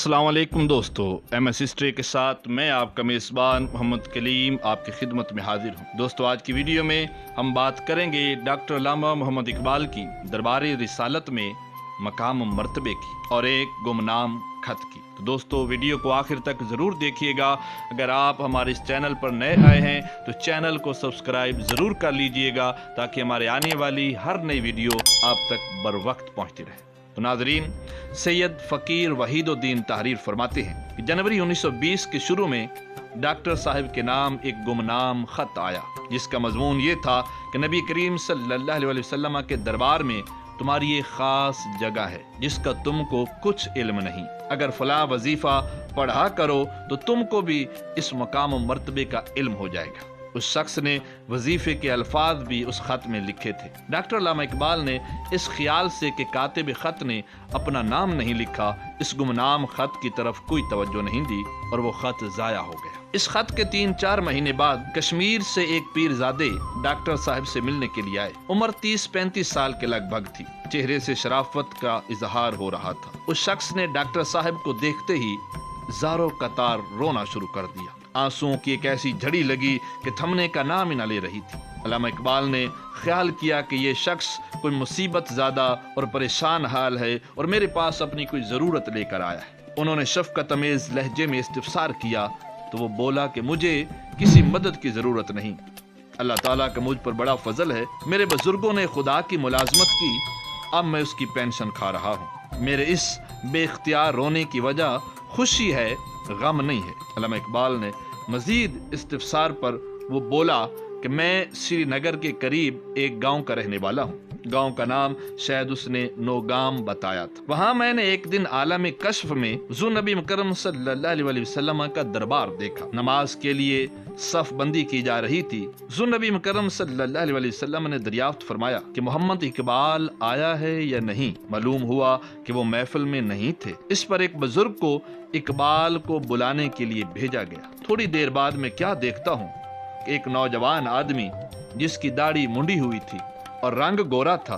अस्सलाम वालेकुम दोस्तों, MS हिस्ट्री के साथ मैं आपका मेज़बान मोहम्मद कलीम आपकी खिदमत में हाजिर हूँ। दोस्तों, आज की वीडियो में हम बात करेंगे डॉक्टर अल्लामा मोहम्मद इकबाल की दरबारी रिसालत में मकाम मर्तबे की और एक गुमनाम खत की। तो दोस्तों, वीडियो को आखिर तक ज़रूर देखिएगा। अगर आप हमारे इस चैनल पर नए आए हैं तो चैनल को सब्सक्राइब ज़रूर कर लीजिएगा ताकि हमारे आने वाली हर नई वीडियो आप तक बर वक्त पहुँचती रहे। तो नाजरीन, सैयद फ़कीर वहीदुद्दीन तहरीर फरमाते हैं कि जनवरी 1920 के शुरू में डॉक्टर साहब के नाम एक गुमनाम ख़त आया, जिसका मजमून ये था कि नबी करीम सल्लल्लाहु अलैहि वसल्लम के दरबार में तुम्हारी एक ख़ास जगह है जिसका तुमको कुछ इल्म नहीं। अगर फ़लाँ वजीफ़ा पढ़ा करो तो तुमको भी इस मकाम मर्तबे का इल्म हो जाएगा। उस शख्स ने वजीफे के अल्फाज भी उस खत में लिखे थे। डॉक्टर अल्लामा इकबाल ने इस ख्याल से कि कातिब खत ने अपना नाम नहीं लिखा, इस गुमनाम खत की तरफ कोई तवज्जो नहीं दी और वो खत ज़ाया हो गया। इस खत के 3-4 महीने बाद कश्मीर से एक पीरजादे डॉक्टर साहब से मिलने के लिए आए। उम्र 30-35 साल के लगभग थी। चेहरे से शराफत का इजहार हो रहा था। उस शख्स ने डॉक्टर साहब को देखते ही ज़ारो कतार रोना शुरू कर दिया। आंसुओं की एक ऐसी झड़ी लगी कि थमने का नाम ही न ले रही थी। अल्लामा इकबाल ने ख्याल किया कि ये शख्स कोई मुसीबत ज़्यादा और परेशान हाल है और मेरे पास अपनी कोई ज़रूरत लेकर आया है। उन्होंने शफ़क़त अमेज़ लहजे में इस्तिफ़सार किया तो वो बोला कि मुझे किसी मदद की ज़रूरत नहीं। अल्लाह ताला का मुझ पर बड़ा फजल है। मेरे बुजुर्गों ने खुदा की मुलाजमत की, अब मैं उसकी पेंशन खा रहा हूँ। मेरे इस बेख्तियार रोने की वजह खुशी है, गम नहीं है। अल्लामा इकबाल ने मजीद इस्तिफ़सार पर वो बोला कि मैं श्रीनगर के करीब एक गांव का रहने वाला हूँ। गांव का नाम शायद उसने नौगाम बताया था। वहाँ मैंने एक दिन आलम कश्फ में हुज़ूर नबी मुकर्रम सल्लल्लाहु अलैहि वसल्लम का दरबार देखा। नमाज के लिए सफ बंदी की जा रही थी। हुज़ूर नबी मुकर्रम सल्लल्लाहु अलैहि वसल्लम ने दरियाफ्त फरमाया कि मोहम्मद इकबाल आया है या नहीं। मालूम हुआ कि वो महफिल में नहीं थे। इस पर एक बुजुर्ग को इकबाल को बुलाने के लिए भेजा गया। थोड़ी देर बाद मैं क्या देखता हूँ, एक नौजवान आदमी जिसकी दाढ़ी मुंडी हुई थी और रंग गोरा था,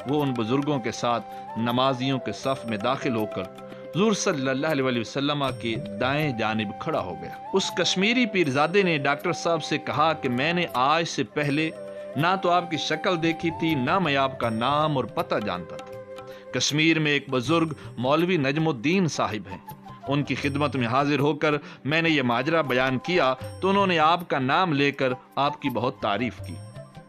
वो उन बुजुर्गों के साथ नमाजियों के सफ में दाखिल होकर हुज़ूर सल्लल्लाहु अलैहि वसल्लम के दाएं जानिब खड़ा हो गया। उस कश्मीरी पीरजादे ने डॉक्टर साहब से कहा कि मैंने आज से पहले ना तो आपकी शक्ल देखी थी, ना मैं आपका नाम और पता जानता था। कश्मीर में एक बुजुर्ग मौलवी नजमुद्दीन साहिब हैं। उनकी खिदमत में हाजिर होकर मैंने ये माजरा बयान किया तो उन्होंने आपका नाम लेकर आपकी बहुत तारीफ की,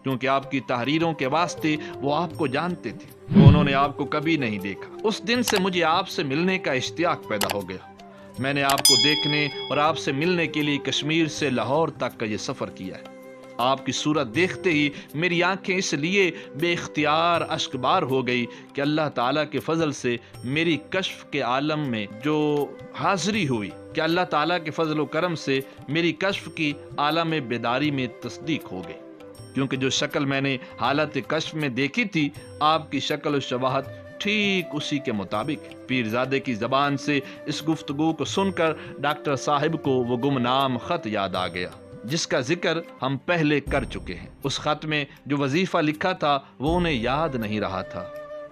क्योंकि आपकी तहरीरों के वास्ते वो आपको जानते थे। वो उन्होंने आपको कभी नहीं देखा। उस दिन से मुझे आपसे मिलने का इश्तियाक पैदा हो गया। मैंने आपको देखने और आपसे मिलने के लिए कश्मीर से लाहौर तक का ये सफ़र किया है। आपकी सूरत देखते ही मेरी आंखें इसलिए बेख्तियार अश्कबार हो गई कि अल्लाह ताला के फजल से मेरी कश्फ के आलम में जो हाज़री हुई, कि अल्लाह ताला के फजल व करम से मेरी कश्फ की आलम बेदारी में तस्दीक हो गई। क्योंकि जो शक्ल मैंने हालत कश्फ में देखी थी, आपकी शक्ल और शबाहत ठीक उसी के मुताबिक। पीरजादे की ज़बान से इस गुफ्तगू को सुनकर डॉक्टर साहिब को वो गुमनाम ख़त याद आ गया जिसका जिक्र हम पहले कर चुके हैं। उस खत में जो वजीफा लिखा था वो उन्हें याद नहीं रहा था।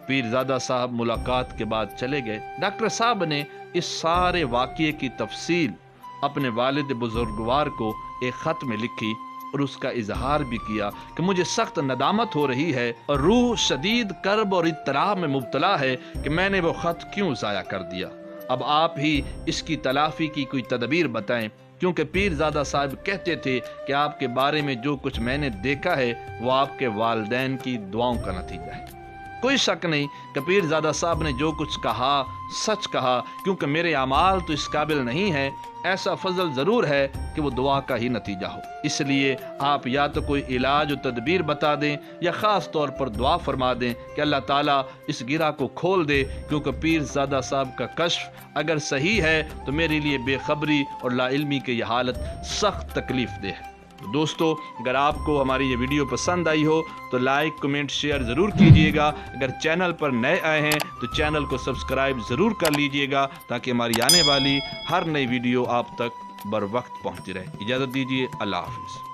पीरजादा साहब मुलाकात के बाद चले गए। डॉक्टर साहब ने इस सारे वाक़ये की तफसील अपने वालिद बुजुर्गवार को एक खत में लिखी और उसका इजहार भी किया कि मुझे सख्त नदामत हो रही है और रूह शदीद कर्ब और इत्तराब में मुब्तला है कि मैंने वो खत क्यों ज़ाया कर दिया। अब आप ही इसकी तलाफ़ी की कोई तदबीर बताएं, क्योंकि पीरजादा साहब कहते थे कि आपके बारे में जो कुछ मैंने देखा है वो आपके वालिदैन की दुआओं का नतीजा है। कोई शक नहीं कि पीरजादा साहब ने जो कुछ कहा सच कहा, क्योंकि मेरे अमाल तो इस काबिल नहीं है। ऐसा फजल ज़रूर है कि वो दुआ का ही नतीजा हो। इसलिए आप या तो कोई इलाज और तदबीर बता दें या ख़ास तौर पर दुआ फरमा दें कि अल्लाह ताला इस गिरा को खोल दे, क्योंकि पीरजादा साहब का कश्फ अगर सही है तो मेरे लिए बेखबरी और लाइल्मी की यह हालत सख्त तकलीफ दे है। दोस्तों, अगर आपको हमारी ये वीडियो पसंद आई हो तो लाइक कमेंट शेयर ज़रूर कीजिएगा। अगर चैनल पर नए आए हैं तो चैनल को सब्सक्राइब ज़रूर कर लीजिएगा ताकि हमारी आने वाली हर नई वीडियो आप तक बर वक्त पहुँचती रहे। इजाज़त दीजिए, अल्लाह हाफ़िज़।